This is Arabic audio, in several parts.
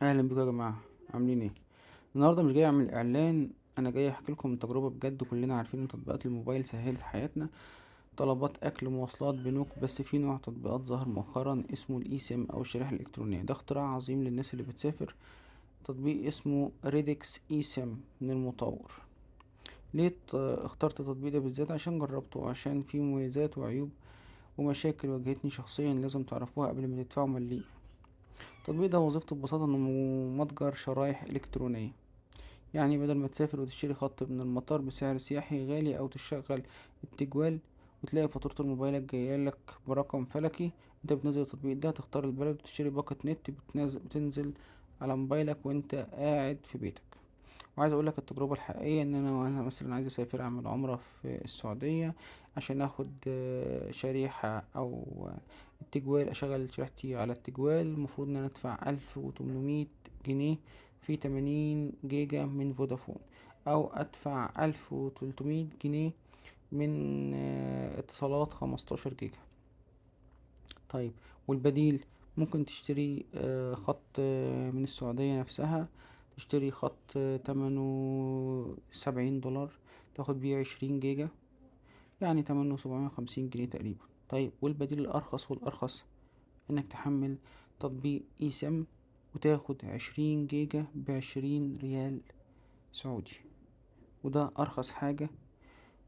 اهلا بكم يا جماعه، عاملين ايه؟ النهارده مش جاي اعمل اعلان، انا جاي احكي لكم تجربه بجد. كلنا عارفين ان تطبيقات الموبايل سهلت حياتنا، طلبات اكل، مواصلات، بنوك. بس في نوع تطبيقات ظهر مؤخرا اسمه الاي سيم او الشريحه الالكترونيه. ده اختراع عظيم للناس اللي بتسافر. تطبيق اسمه ريدكس اي سيم من المطور. ليه اخترت التطبيق ده بالذات؟ عشان جربته، عشان فيه مميزات وعيوب ومشاكل واجهتني شخصيا لازم تعرفوها قبل ما تدفعوا مليم. التطبيق ده وظيفته ببساطه انه متجر شرايح الكترونيه. يعني بدل ما تسافر وتشتري خط من المطار بسعر سياحي غالي أو تشغل التجوال وتلاقي فاتورة موبايلك جايلك برقم فلكي، انت بتنزل التطبيق ده، تختار البلد وتشتري باقة نت، بتنزل على موبايلك وانت قاعد في بيتك. وعايز اقولك التجربة الحقيقية ان انا مثلا عايز اسافر اعمل عمرة في السعودية، عشان اخد شريحة او التجوال، اشغل شريحتي على التجوال. المفروض ان انا ادفع 1800 جنيه في 80 جيجا من فودافون، او ادفع 1300 جنيه من اتصالات 15 جيجا. طيب، والبديل ممكن تشتري خط من السعودية نفسها، تشتري خط تمنه 70 دولار، تاخد بيه 20 جيجا، يعني تمنه 750 جنيه تقريبا. طيب، والبديل الأرخص والأرخص إنك تحمل تطبيق اي سم وتاخد 20 جيجا ب20 ريال سعودي، وده أرخص حاجة.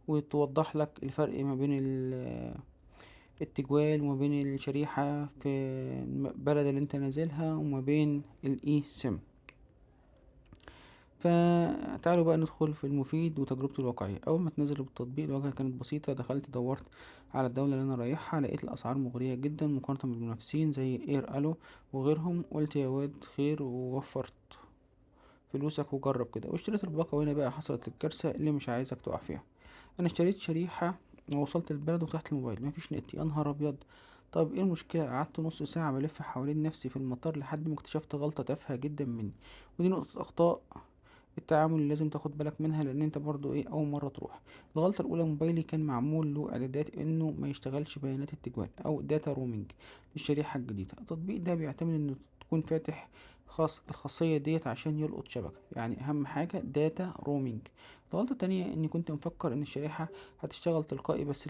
وتوضح لك الفرق ما بين التجوال وما بين الشريحة في البلد اللي انت نازلها وما بين الاي سم. فتعالوا بقى ندخل في المفيد وتجربته الواقعية. أول ما تنزل التطبيق الواجهة كانت بسيطة. دخلت دورت على الدولة اللي أنا رايحها، لقيت الأسعار مغرية جدا مقارنة بالمنافسين زي اير ألو وغيرهم. قلت يا واد خير، ووفرت فلوسك وجرب كده واشتريت الباقة. وهنا بقى حصلت الكارثة اللي مش عايزك تقع فيها. انا اشتريت شريحة ووصلت البلد وفتحت الموبايل مفيش نت. يا نهار ابيض! طب ايه المشكلة؟ قعدت نص ساعة بلف حوالين نفسي في المطار لحد ما اكتشفت غلطة تافهة جدا مني. ودي نقطة اخطاء التعامل اللي لازم تاخد بالك منها، لان انت برضو ايه اول مرة تروح. الغلطة الاولى، موبايلي كان معمول له اعدادات انه ما يشتغلش بيانات التجوال او داتا رومينج للشريحة الجديدة. التطبيق ده بيعتمد انه تكون فاتح الخاصية ديت عشان يلقط شبكة، يعني اهم حاجة داتا رومينج. الغلطة التانية اني كنت مفكر ان الشريحة هتشتغل تلقائي، بس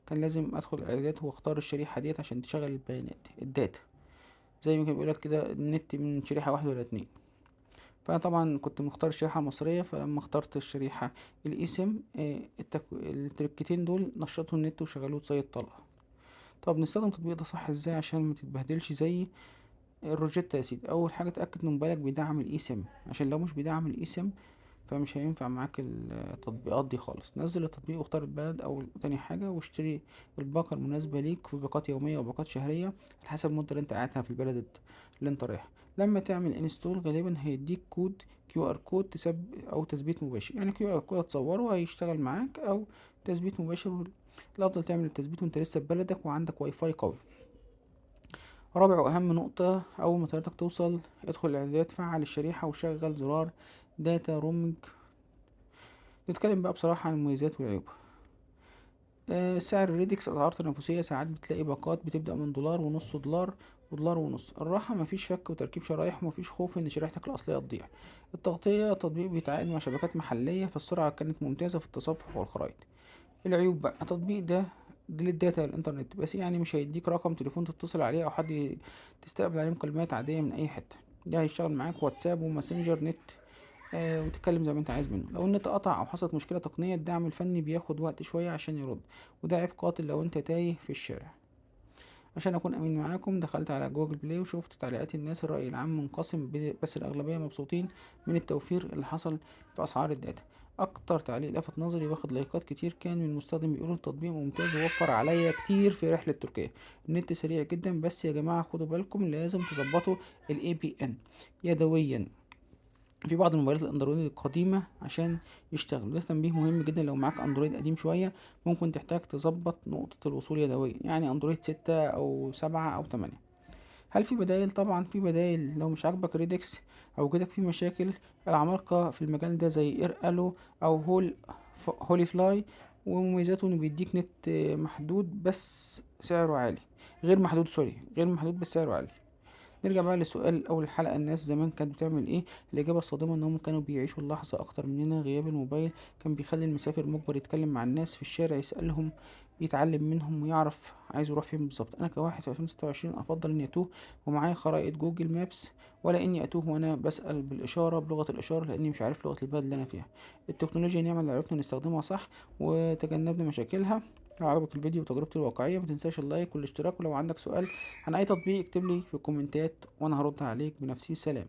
كان لازم ادخل الاعدادات واختار الشريحة ديت عشان تشغل البيانات الداتا، زي ما كان بيقولك كده النت من شريحة واحدة ولا اتنين. فانا طبعا كنت مختار الشريحة المصرية، فلما اخترت الشريحة الاسم التركتين دول نشطوا النت وشغلوه زي الطلقة. طب نستخدم التطبيق ده صح ازاي عشان ما تتبهدلش زي الروجيتا يا سيدي؟ اول حاجه اتاكد ان موبايلك بيدعم الاي سيم، عشان لو مش بيدعم الاي سيم فمش هينفع معاك التطبيقات دي خالص. نزل التطبيق واختار البلد او تاني حاجه، واشتري الباقه المناسبه ليك في باقات يوميه وباقات شهريه على حسب المده اللي انت قاعدها في البلد اللي انت رايحها. لما تعمل انستول غالبا هيديك كود كيو ار كود او تثبيت مباشر. يعني كيو ار كود هتصوره هيشتغل معاك، او تثبيت مباشر. الافضل تعمل التثبيت وانت لسه في بلدك وعندك واي فاي قوي. رابع واهم نقطة، اول ما طيارتك توصل ادخل الاعدادات، فعل الشريحة وشغل زرار داتا رومينج. نتكلم بقى بصراحة عن المميزات والعيوب. سعر الريدكس اسعار تنافسية، ساعات بتلاقي باقات بتبدأ من دولار ونص، دولار ودولار ونص. الراحة مفيش فك وتركيب شرايح، ومفيش خوف ان شريحتك الاصلية تضيع. التغطية، تطبيق بيتعاقد مع شبكات محلية، فالسرعة كانت ممتازة في التصفح والخرائط. العيوب بقى، التطبيق ده للداتا والإنترنت بس، يعني مش هيديك رقم تليفون تتصل عليه أو حد تستقبل عليه مكالمات عادية من أي حتة. ده هيشتغل معاك واتساب وماسنجر نت، وتتكلم زي ما انت عايز منه. لو النت قطع او حصلت مشكلة تقنية، الدعم الفني بياخد وقت شوية عشان يرد، وده عيب قاتل لو انت تايه في الشارع. عشان اكون امين معاكم دخلت على جوجل بلاي وشوفت تعليقات الناس. الرأي العام منقسم، بس الاغلبية مبسوطين من التوفير اللي حصل في اسعار الداتا. اكتر تعليق لفت نظري واخد لايكات كتير كان من مستخدم بيقول التطبيق ممتاز ووفر عليا كتير في رحلة تركيا. النت سريع جدا، بس يا جماعة خدوا بالكم لازم تظبطوا الاي بي ان يدويا في بعض الموبايلات الاندرويد القديمة عشان يشتغل. ده تنبيه مهم جدا، لو معاك اندرويد قديم شوية ممكن تحتاج تظبط نقطة الوصول يدويا، يعني اندرويد 6 او 7 او 8. هل في بدايل؟ طبعا في بدايل. لو مش عاجبك ريدكس او جاتك فيه مشاكل، العمالقة في المجال ده زي اير الو او هولي فلاي. ومميزاته انه بيديك نت محدود بس سعره عالي، غير محدود، سوري، غير محدود بس سعره عالي. نرجع بقى لسؤال أول الحلقة، الناس زمان كانت بتعمل إيه؟ الإجابة الصادمة إنهم كانوا بيعيشوا اللحظة أكتر مننا. غياب الموبايل كان بيخلي المسافر مجبر يتكلم مع الناس في الشارع، يسألهم، يتعلم منهم ويعرف عايز يروح فين بالظبط. أنا كواحد في 2026 أفضل إني أتوه ومعايا خرائط جوجل مابس، ولا إني أتوه وأنا بسأل بالإشارة بلغة الإشارة لأني مش عارف لغة البلد اللي أنا فيها. التكنولوجيا نعمة لو عرفنا نستخدمها صح وتجنبنا مشاكلها. لو عجبك الفيديو وتجربتي الواقعية متنساش اللايك والاشتراك، ولو عندك سؤال عن أي تطبيق اكتب لي في الكومنتات وأنا هرد عليك بنفسي. سلام.